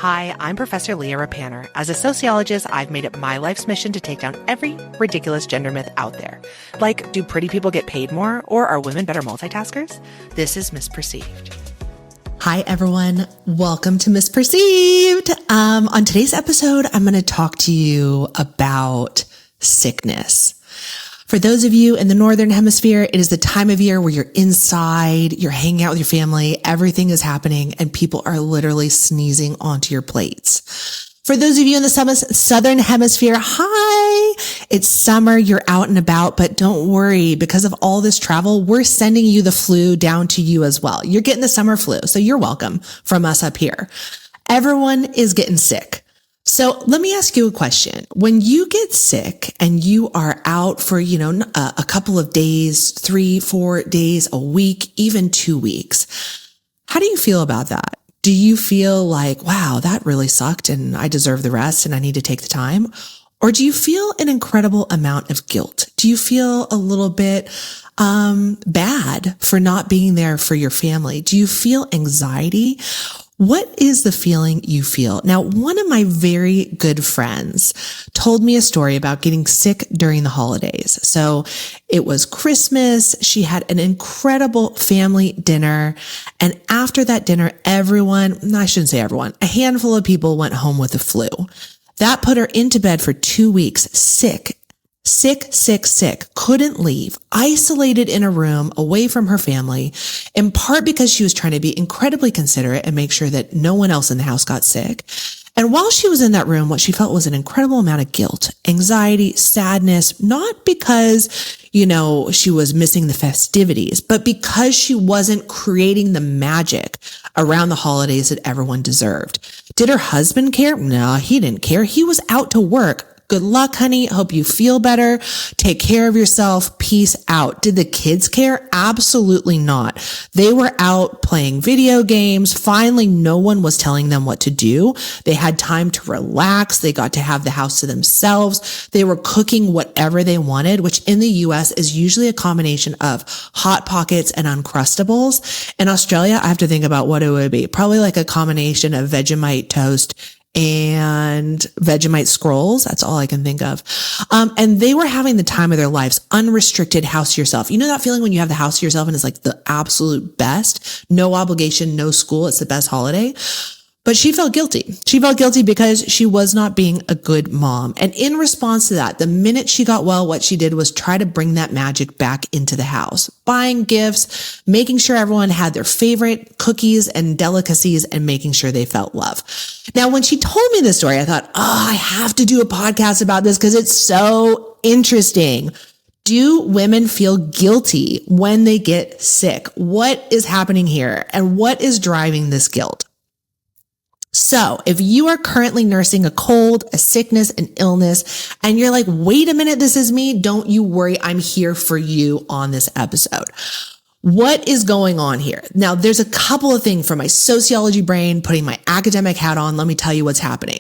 Hi, I'm Professor Leah Rapanner. As a sociologist, I've made it my life's mission to take down every ridiculous gender myth out there. Like, do pretty people get paid more, or are women better multitaskers? This is Misperceived. Hi, everyone. Welcome to Misperceived. On today's episode, I'm going to talk to you about sickness. For those of you in the Northern Hemisphere, it is the time of year where you're inside, you're hanging out with your family, everything is happening, and people are literally sneezing onto your plates. For those of you in the Southern Hemisphere, hi! It's summer, you're out and about, but don't worry, because of all this travel, we're sending you the flu down to you as well. You're getting the summer flu, so you're welcome from us up here. Everyone is getting sick. So let me ask you a question. When you get sick and you are out for, a couple of days, 3-4 days, a week, even 2 weeks, how do you feel about that? Do you feel like, wow, that really sucked and I deserve the rest and I need to take the time? Or do you feel an incredible amount of guilt? Do you feel a little bit bad for not being there for your family? Do you feel anxiety? What is the feeling you feel? Now, one of my very good friends told me a story about getting sick during the holidays. So it was Christmas. She had an incredible family dinner. And after that dinner, I shouldn't say everyone, a handful of people went home with the flu. That put her into bed for 2 weeks, sick, couldn't leave, isolated in a room away from her family, in part because she was trying to be incredibly considerate and make sure that no one else in the house got sick. And while she was in that room, what she felt was an incredible amount of guilt, anxiety, sadness, not because, she was missing the festivities, but because she wasn't creating the magic around the holidays that everyone deserved. Did her husband care? No, he didn't care. He was out to work. Good luck, honey. Hope you feel better. Take care of yourself. Peace out. Did the kids care? Absolutely not. They were out playing video games. Finally, no one was telling them what to do. They had time to relax. They got to have the house to themselves. They were cooking whatever they wanted, which in the US is usually a combination of Hot Pockets and Uncrustables. In Australia, I have to think about what it would be. Probably like a combination of Vegemite toast and Vegemite scrolls. That's all I can think of. And they were having the time of their lives, unrestricted house to yourself. You know that feeling when you have the house to yourself and it's like the absolute best, no obligation, no school. It's the best holiday. But she felt guilty. She felt guilty because she was not being a good mom. And in response to that, the minute she got well, what she did was try to bring that magic back into the house, buying gifts, making sure everyone had their favorite cookies and delicacies, and making sure they felt love. Now, when she told me this story, I thought, I have to do a podcast about this because it's so interesting. Do women feel guilty when they get sick? What is happening here? And what is driving this guilt? So if you are currently nursing a cold, a sickness, an illness, and you're like, wait a minute, this is me, don't you worry. I'm here for you on this episode. What is going on here? Now, there's a couple of things from my sociology brain, putting my academic hat on. Let me tell you what's happening.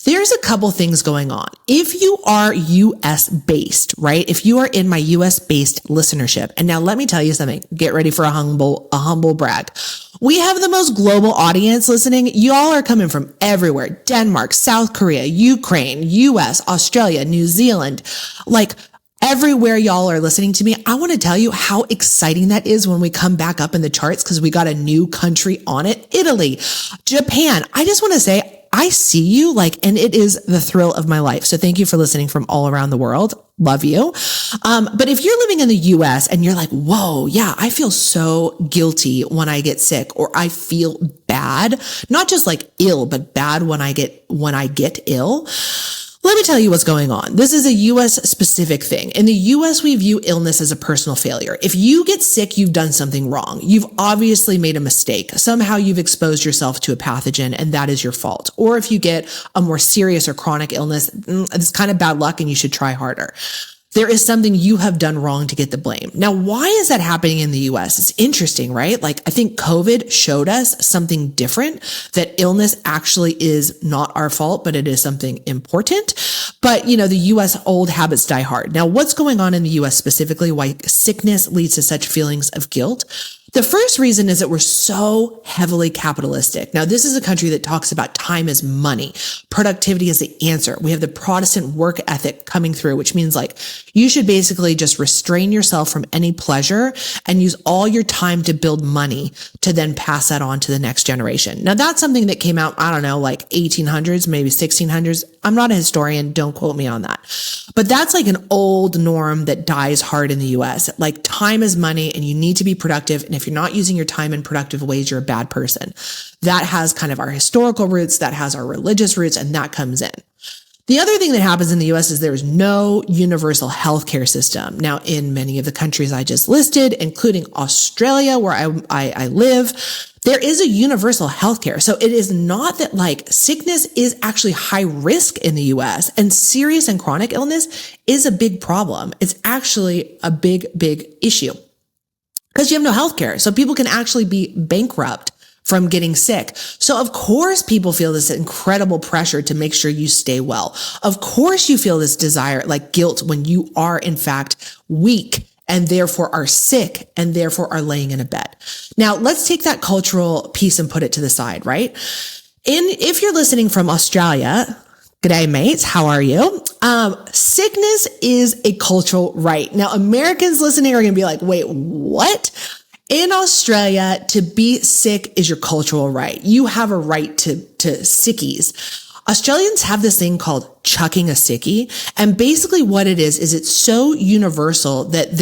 There's a couple things going on. If you are US based, right? If you are in my US based listenership, and now let me tell you something, get ready for a humble brag. We have the most global audience listening. Y'all are coming from everywhere. Denmark, South Korea, Ukraine, US, Australia, New Zealand, like everywhere y'all are listening to me. I want to tell you how exciting that is when we come back up in the charts because we got a new country on it. Italy, Japan. I just want to say, I see you and it is the thrill of my life. So thank you for listening from all around the world. Love you. But if you're living in the US and you're like, whoa, yeah, I feel so guilty when I get sick, or I feel bad, not just like ill, but bad when I get ill. Let me tell you what's going on. This is a US specific thing. In the US, we view illness as a personal failure. If you get sick, you've done something wrong. You've obviously made a mistake. Somehow you've exposed yourself to a pathogen and that is your fault. Or if you get a more serious or chronic illness, it's kind of bad luck and you should try harder. There is something you have done wrong to get the blame. Now, why is that happening in the US? It's interesting, right? I think COVID showed us something different, that illness actually is not our fault, but it is something important. But, the US old habits die hard. Now, what's going on in the US specifically, why sickness leads to such feelings of guilt? The first reason is that we're so heavily capitalistic. Now, this is a country that talks about time as money. Productivity is the answer. We have the Protestant work ethic coming through, which means like you should basically just restrain yourself from any pleasure and use all your time to build money to then pass that on to the next generation. Now, that's something that came out, I don't know, like 1800s, maybe 1600s. I'm not a historian. Don't quote me on that. But that's like an old norm that dies hard in the US. Like time is money and you need to be productive. And if you're not using your time in productive ways, you're a bad person. That has kind of our historical roots, that has our religious roots, and that comes in. The other thing that happens in the US is there's no universal healthcare system. Now, in many of the countries I just listed, including Australia, where I live, there is a universal healthcare. So it is not that like sickness is actually high risk in the US, and serious and chronic illness is a big problem. It's actually a big, big issue because you have no healthcare. So people can actually be bankrupt from getting sick. So of course people feel this incredible pressure to make sure you stay well. Of course you feel this desire, like guilt, when you are in fact weak and therefore are sick and therefore are laying in a bed. Now let's take that cultural piece and put it to the side, right? If you're listening from Australia, g'day mates, how are you? Sickness is a cultural right. Now Americans listening are going to be like, wait, what? In Australia, to be sick is your cultural right. You have a right to sickies. Australians have this thing called chucking a sickie. And basically what it is it's so universal that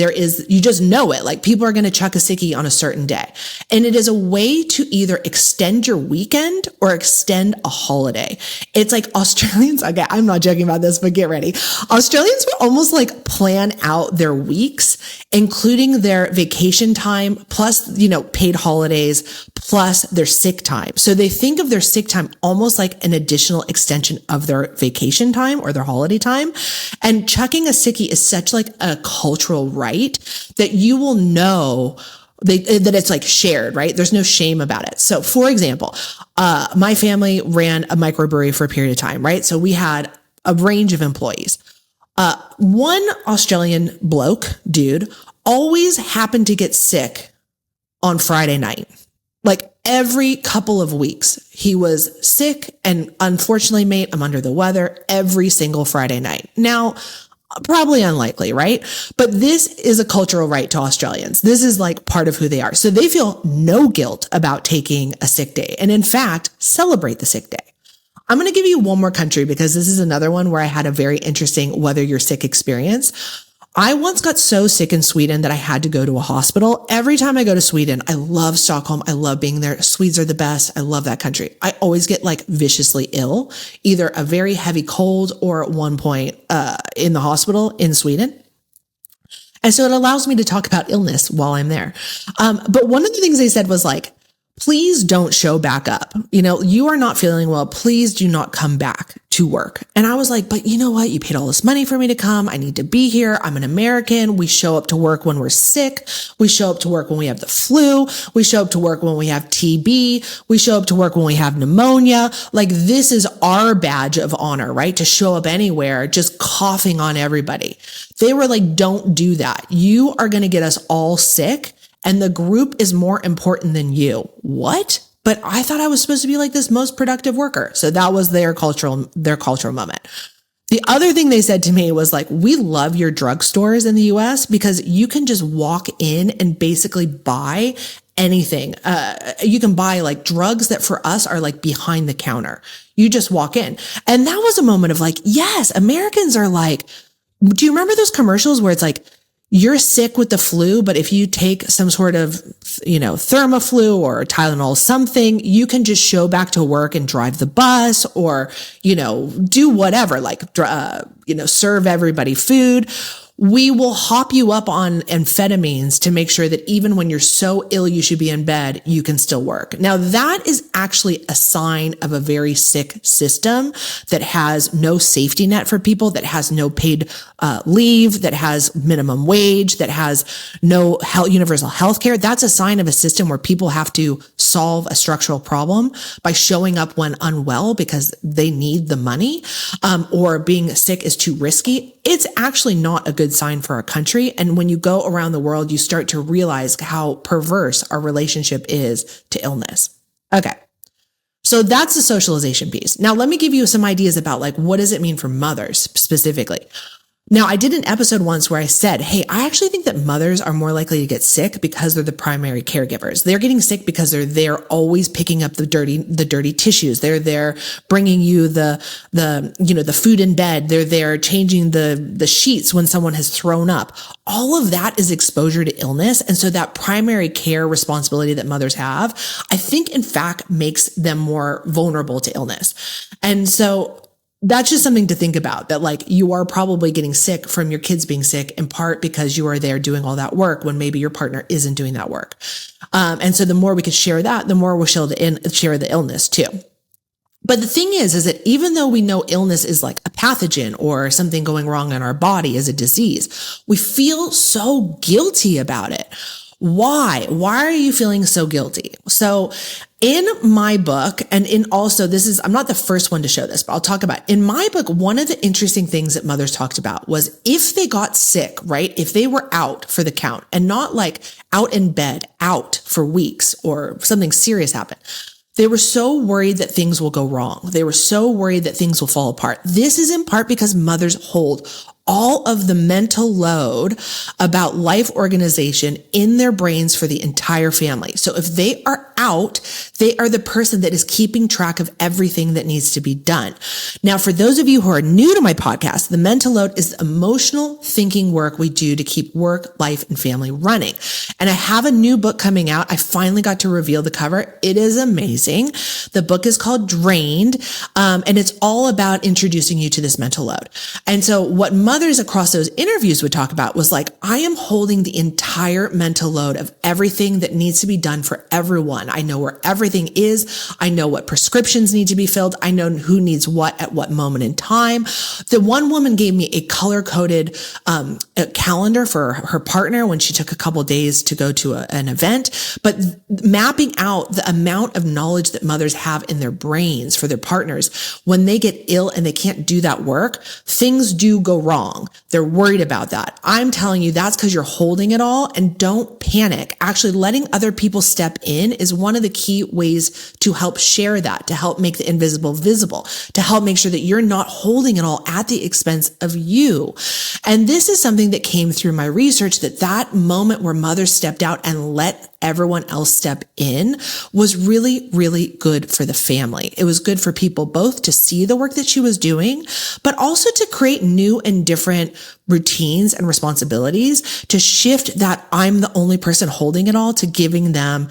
you just know it. Like people are going to chuck a sickie on a certain day. And it is a way to either extend your weekend or extend a holiday. It's like Australians, okay, I'm not joking about this, but get ready. Australians will almost like plan out their weeks, including their vacation time, plus, paid holidays, plus their sick time. So they think of their sick time almost like an additional extension of their vacation time or their holiday time. And chucking a sickie is such like a cultural right that you will know that it's like shared, right? There's no shame about it. So for example, my family ran a microbrewery for a period of time, right? So we had a range of employees. One Australian dude, always happened to get sick on Friday night. Like every couple of weeks, he was sick, and unfortunately, mate, I'm under the weather every single Friday night. Now, probably unlikely, right? But this is a cultural right to Australians. This is like part of who they are. So they feel no guilt about taking a sick day, and in fact, celebrate the sick day. I'm going to give you one more country because this is another one where I had a very interesting whether you're sick experience. I once got so sick in Sweden that I had to go to a hospital. Every time I go to Sweden, I love Stockholm. I love being there. Swedes are the best. I love that country. I always get like viciously ill, either a very heavy cold or at one point in the hospital in Sweden. And so it allows me to talk about illness while I'm there. But one of the things they said was like, please don't show back up. You are not feeling well. Please do not come back to work. And I was like, but you know what? You paid all this money for me to come. I need to be here. I'm an American. We show up to work when we're sick. We show up to work when we have the flu. We show up to work when we have TB. We show up to work when we have pneumonia. Like this is our badge of honor, right? To show up anywhere, just coughing on everybody. They were like, don't do that. You are going to get us all sick. And the group is more important than you. What? But I thought I was supposed to be like this most productive worker. So that was their cultural moment. The other thing they said to me was like, we love your drugstores in the US because you can just walk in and basically buy anything. You can buy like drugs that for us are like behind the counter. You just walk in. And that was a moment of like, yes, Americans are like, do you remember those commercials where it's like, you're sick with the flu, but if you take some sort of, Thermaflu or Tylenol, something, you can just show back to work and drive the bus or, do whatever, like, serve everybody food. We will hop you up on amphetamines to make sure that even when you're so ill you should be in bed, you can still work. Now that is actually a sign of a very sick system that has no safety net for people, that has no paid leave, that has minimum wage, that has no universal health care. That's a sign of a system where people have to solve a structural problem by showing up when unwell because they need the money, or being sick is too risky. it's actually not a good sign for our country. And when you go around the world, you start to realize how perverse our relationship is to illness. Okay. So that's the socialization piece. Now, let me give you some ideas about like, what does it mean for mothers specifically? Now, I did an episode once where I said, hey, I actually think that mothers are more likely to get sick because they're the primary caregivers. They're getting sick because they're always picking up the dirty tissues. They're there bringing you the food in bed. They're there changing the sheets when someone has thrown up. All of that is exposure to illness. And so that primary care responsibility that mothers have, I think in fact makes them more vulnerable to illness. And so that's just something to think about, that like you are probably getting sick from your kids being sick in part because you are there doing all that work when maybe your partner isn't doing that work. And so the more we could share that, the more we'll share the illness too. But the thing is that even though we know illness is like a pathogen or something going wrong in our body as a disease, we feel so guilty about it. Why? Why are you feeling so guilty? So in my book, and I'm not the first one to show this, but I'll talk about it. In my book, one of the interesting things that mothers talked about was if they got sick, right? If they were out for the count and not like out in bed, out for weeks or something serious happened, they were so worried that things will go wrong. They were so worried that things will fall apart. This is in part because mothers hold all of the mental load about life organization in their brains for the entire family. So if they are out, they are the person that is keeping track of everything that needs to be done. Now, for those of you who are new to my podcast, the mental load is the emotional thinking work we do to keep work, life, and family running. And I have a new book coming out. I finally got to reveal the cover. It is amazing. The book is called Drained, and it's all about introducing you to this mental load. And so what mothers across those interviews would talk about was like, I am holding the entire mental load of everything that needs to be done for everyone. I know where everything is. I know what prescriptions need to be filled. I know who needs what at what moment in time. The one woman gave me a color-coded a calendar for her partner when she took a couple days to go to an event, but mapping out the amount of knowledge that mothers have in their brains for their partners. When they get ill and they can't do that work, things do go wrong. They're worried about that. I'm telling you, that's because you're holding it all, and don't panic. Actually, letting other people step in is one of the key ways to help share that, to help make the invisible visible, to help make sure that you're not holding it all at the expense of you. And this is something that came through my research, that moment where mothers stepped out and let everyone else step in was really, really good for the family. It was good for people both to see the work that she was doing, but also to create new and different routines and responsibilities, to shift that I'm the only person holding it all to giving them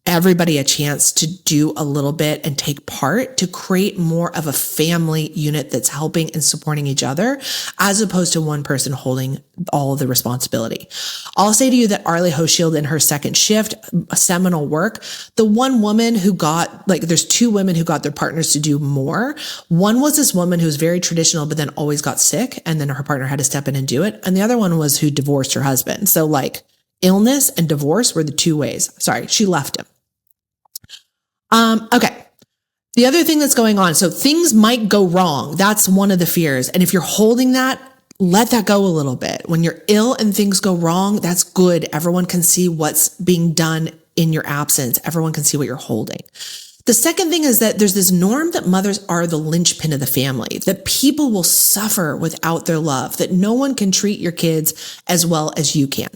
everybody a chance to do a little bit and take part, to create more of a family unit that's helping and supporting each other, as opposed to one person holding all of the responsibility. I'll say to you that Arlie Hochschild in her second shift, seminal work, the one woman who there's two women who got their partners to do more. One was this woman who was very traditional, but then always got sick, and then her partner had to step in and do it. And the other one was who divorced her husband. So like illness and divorce were the two ways. Sorry, she left him. Okay. The other thing that's going on, so things might go wrong. That's one of the fears. And if you're holding that, let that go a little bit. When you're ill and things go wrong, that's good. Everyone can see what's being done in your absence. Everyone can see what you're holding. The second thing is that there's this norm that mothers are the linchpin of the family, that people will suffer without their love, that no one can treat your kids as well as you can.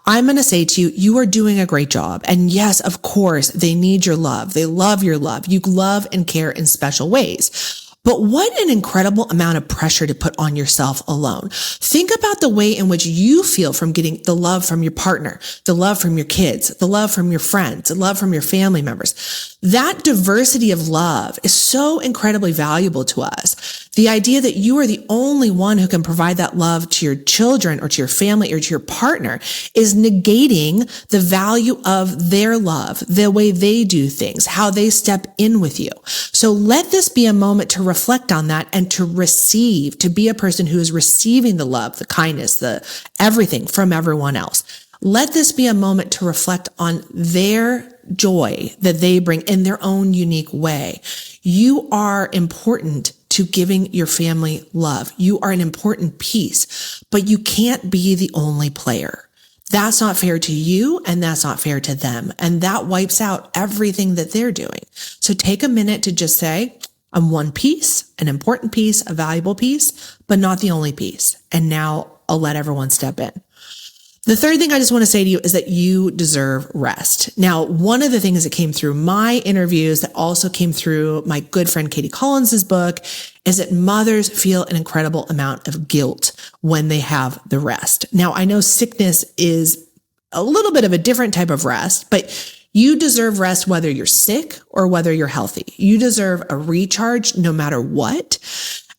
I'm going to say to you, you are doing a great job. And yes, of course, they need your love. They love your love. You love and care in special ways. But what an incredible amount of pressure to put on yourself alone. Think about the way in which you feel from getting the love from your partner, the love from your kids, the love from your friends, the love from your family members. That diversity of love is so incredibly valuable to us. The idea that you are the only one who can provide that love to your children or to your family or to your partner is negating the value of their love, the way they do things, how they step in with you. So let this be a moment to reflect on that and to receive, to be a person who is receiving the love, the kindness, the everything from everyone else. Let this be a moment to reflect on their joy that they bring in their own unique way. You are important to giving your family love. You are an important piece, but you can't be the only player. That's not fair to you, and that's not fair to them. And that wipes out everything that they're doing. So take a minute to just say, I'm one piece, an important piece, a valuable piece, but not the only piece. And now I'll let everyone step in. The third thing I just want to say to you is that you deserve rest. Now, one of the things that came through my interviews that also came through my good friend Katie Collins's book is that mothers feel an incredible amount of guilt when they have the rest. Now, I know sickness is a little bit of a different type of rest, but you deserve rest whether you're sick or whether you're healthy. You deserve a recharge no matter what.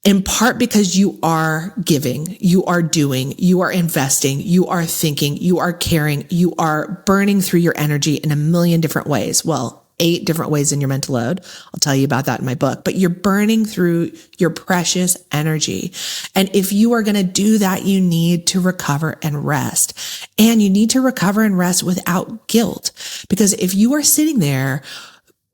In part because you are giving, you are doing, you are investing, you are thinking, you are caring, you are burning through your energy in a million different ways. Well, 8 different ways in your mental load. I'll tell you about that in my book, but you're burning through your precious energy. And if you are going to do that, you need to recover and rest. And you need to recover and rest without guilt. Because if you are sitting there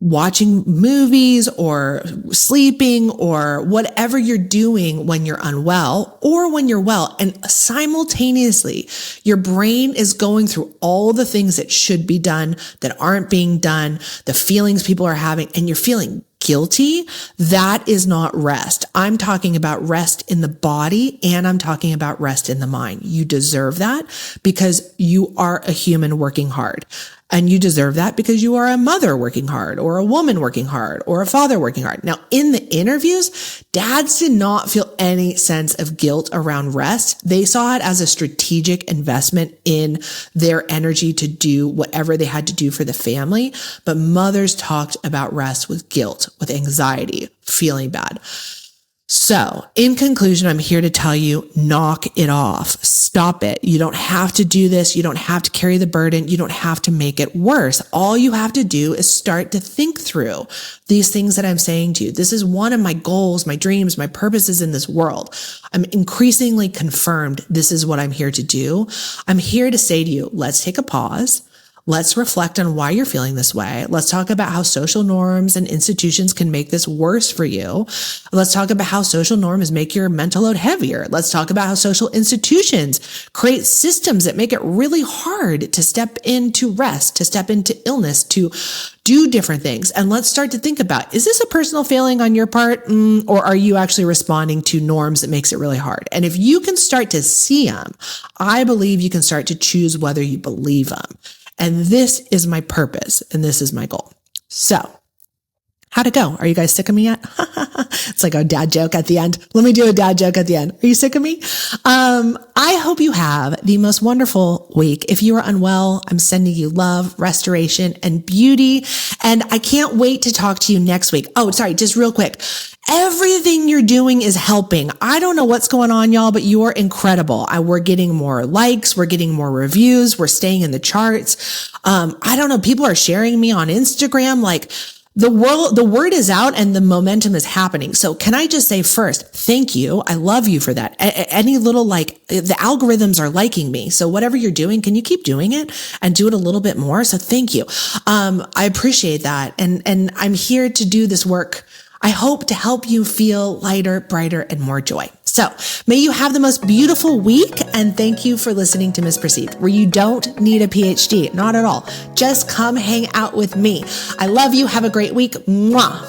watching movies or sleeping or whatever you're doing when you're unwell or when you're well, and simultaneously your brain is going through all the things that should be done that aren't being done, the feelings people are having, and you're feeling guilty, that is not rest. I'm talking about rest in the body, and I'm talking about rest in the mind. You deserve that because you are a human working hard. And you deserve that because you are a mother working hard, or a woman working hard, or a father working hard. Now, in the interviews, dads did not feel any sense of guilt around rest. They saw it as a strategic investment in their energy to do whatever they had to do for the family. But mothers talked about rest with guilt, with anxiety, feeling bad. So in conclusion, I'm here to tell you, knock it off. Stop it. You don't have to do this. You don't have to carry the burden. You don't have to make it worse. All you have to do is start to think through these things that I'm saying to you. This is one of my goals, my dreams, my purposes in this world. I'm increasingly confirmed this is what I'm here to do. I'm here to say to you, let's take a pause. Let's reflect on why you're feeling this way. Let's talk about how social norms and institutions can make this worse for you. Let's talk about how social norms make your mental load heavier. Let's talk about how social institutions create systems that make it really hard to step into rest, to step into illness, to do different things. And let's start to think about, is this a personal failing on your part? Or are you actually responding to norms that makes it really hard? And if you can start to see them, I believe you can start to choose whether you believe them. And this is my purpose, and this is my goal. So, how'd it go? Are you guys sick of me yet? It's like a dad joke at the end. Let me do a dad joke at the end. Are you sick of me? I hope you have the most wonderful week. If you are unwell, I'm sending you love, restoration, and beauty. And I can't wait to talk to you next week. Oh, sorry, just real quick. Everything you're doing is helping. I don't know what's going on, y'all, but you are incredible. We're getting more likes. We're getting more reviews. We're staying in the charts. I don't know. People are sharing me on Instagram. Like, the word is out and the momentum is happening. So can I just say first, thank you. I love you for that. Any little, the algorithms are liking me. So whatever you're doing, can you keep doing it and do it a little bit more? So thank you. I appreciate that. And I'm here to do this work. I hope to help you feel lighter, brighter, and more joy. So may you have the most beautiful week. And thank you for listening to Misperceived, where you don't need a PhD. Not at all. Just come hang out with me. I love you. Have a great week. Mwah.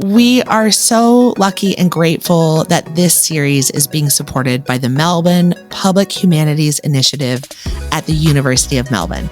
We are so lucky and grateful that this series is being supported by the Melbourne Public Humanities Initiative at the University of Melbourne.